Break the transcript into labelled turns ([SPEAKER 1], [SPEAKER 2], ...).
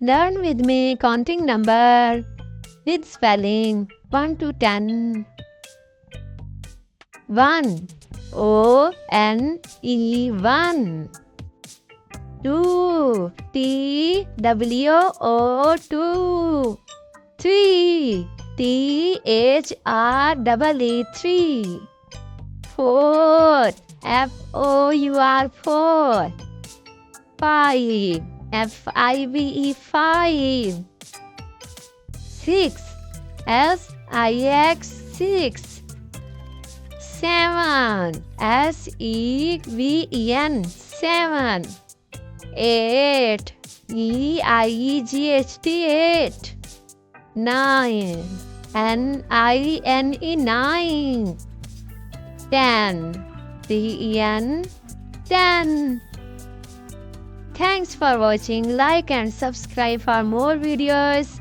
[SPEAKER 1] Learn with me counting number with spelling 1 to 10. 1 O-N-E 1. 2 T-W-O 2. 3 T-H-R-E-E 3. 4 F-O-U-R 4. 5 F-I-V-E 5. 6 S-I-X 6. 7 S-E-V-E-N 7. 8 E-I-G-H-T 8. 9 N-I-N-E 9. 10 T-E-N 10. Thanks for watching. Like and subscribe for more videos.